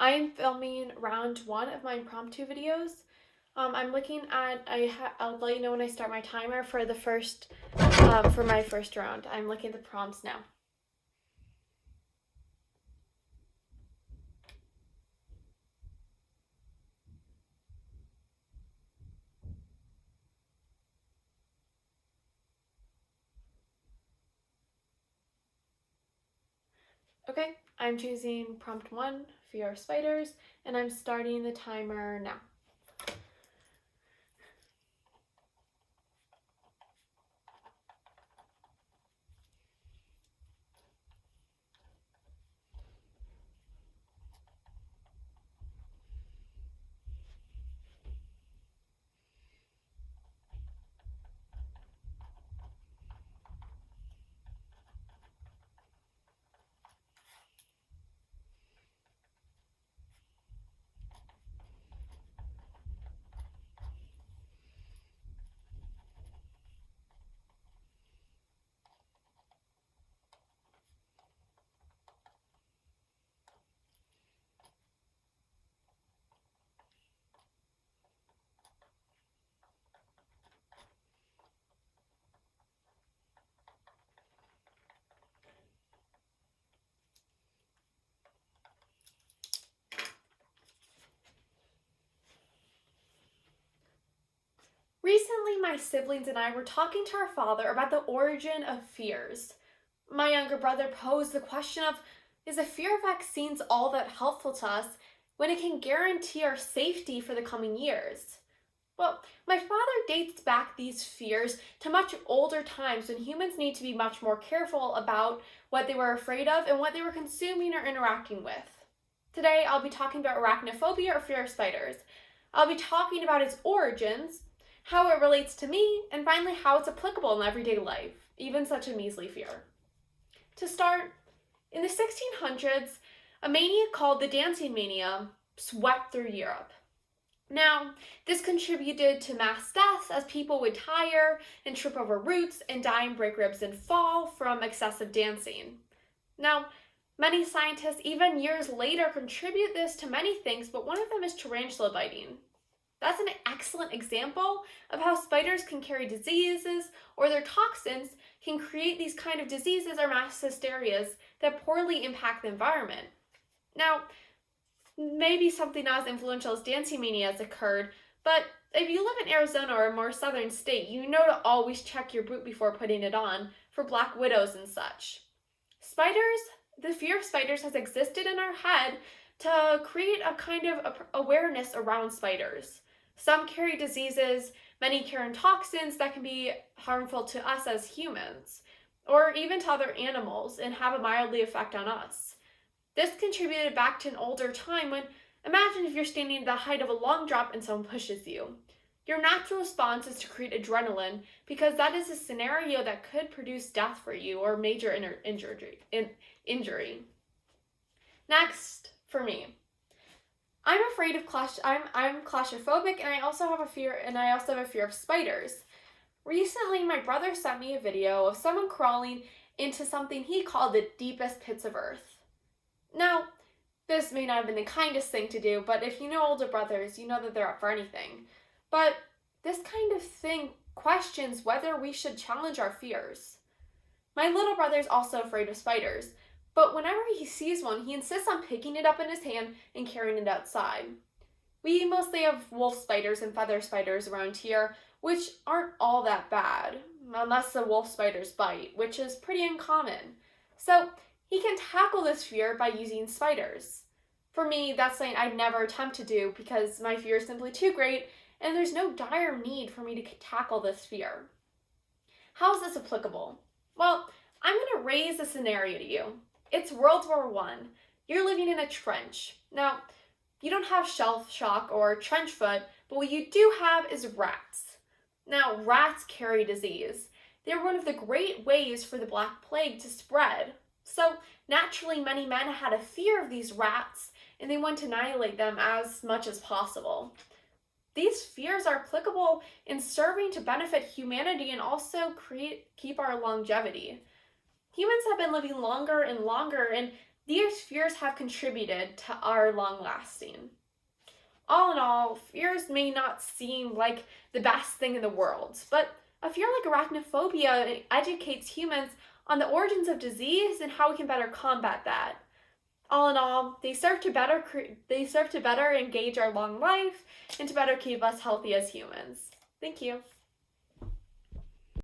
I am filming round one of my impromptu videos. I'm looking at, I'll let you know when I start my timer for the first, for my first round. I'm looking at the prompts now. Okay, I'm choosing prompt 1, fear of spiders, and I'm starting the timer now. Recently, my siblings and I were talking to our father about the origin of fears. My younger brother posed the question of, is a fear of vaccines all that helpful to us when it can guarantee our safety for the coming years? Well, my father dates back these fears to much older times when humans need to be much more careful about what they were afraid of and what they were consuming or interacting with. Today, I'll be talking about arachnophobia or fear of spiders. I'll be talking about its origins, how it relates to me, and finally how it's applicable in everyday life, even such a measly fear. To start, in the 1600s, a mania called the dancing mania swept through Europe. Now, this contributed to mass deaths as people would tire and trip over roots and die and break ribs and fall from excessive dancing. Now, many scientists, even years later, contribute this to many things, but one of them is tarantula biting. That's an excellent example of how spiders can carry diseases, or their toxins can create these kind of diseases or mass hysterias that poorly impact the environment. Now, maybe something not as influential as dancing mania has occurred, but if you live in Arizona or a more southern state, you know to always check your boot before putting it on for black widows and such. Spiders, the fear of spiders has existed in our head to create a kind of awareness around spiders. Some carry diseases, many carry toxins that can be harmful to us as humans, or even to other animals and have a mildly effect on us. This contributed back to an older time when, imagine if you're standing at the height of a long drop and someone pushes you. Your natural response is to create adrenaline because that is a scenario that could produce death for you or major injury. Next, for me. I'm afraid of I'm claustrophobic, and I also have a fear of spiders. Recently, my brother sent me a video of someone crawling into something he called the deepest pits of Earth. Now, this may not have been the kindest thing to do, but if you know older brothers, you know that they're up for anything. But this kind of thing questions whether we should challenge our fears. My little brother is also afraid of spiders, but whenever he sees one, he insists on picking it up in his hand and carrying it outside. We mostly have wolf spiders and feather spiders around here, which aren't all that bad, unless the wolf spiders bite, which is pretty uncommon. So he can tackle this fear by using spiders. For me, that's something I'd never attempt to do because my fear is simply too great and there's no dire need for me to tackle this fear. How is this applicable? Well, I'm going to raise a scenario to you. It's World War I. You're living in a trench. Now, you don't have shell shock or trench foot, but what you do have is rats. Now, rats carry disease. They're one of the great ways for the Black Plague to spread. So, naturally, many men had a fear of these rats, and they want to annihilate them as much as possible. These fears are applicable in serving to benefit humanity and also keep our longevity. Humans have been living longer and longer, and These fears have contributed to our long lasting. All in all, fears may not seem like the best thing in the world, but a fear like arachnophobia educates humans on the origins of disease and how we can better combat that. All in all, they serve to better engage our long life and to better keep us healthy as humans. Thank you.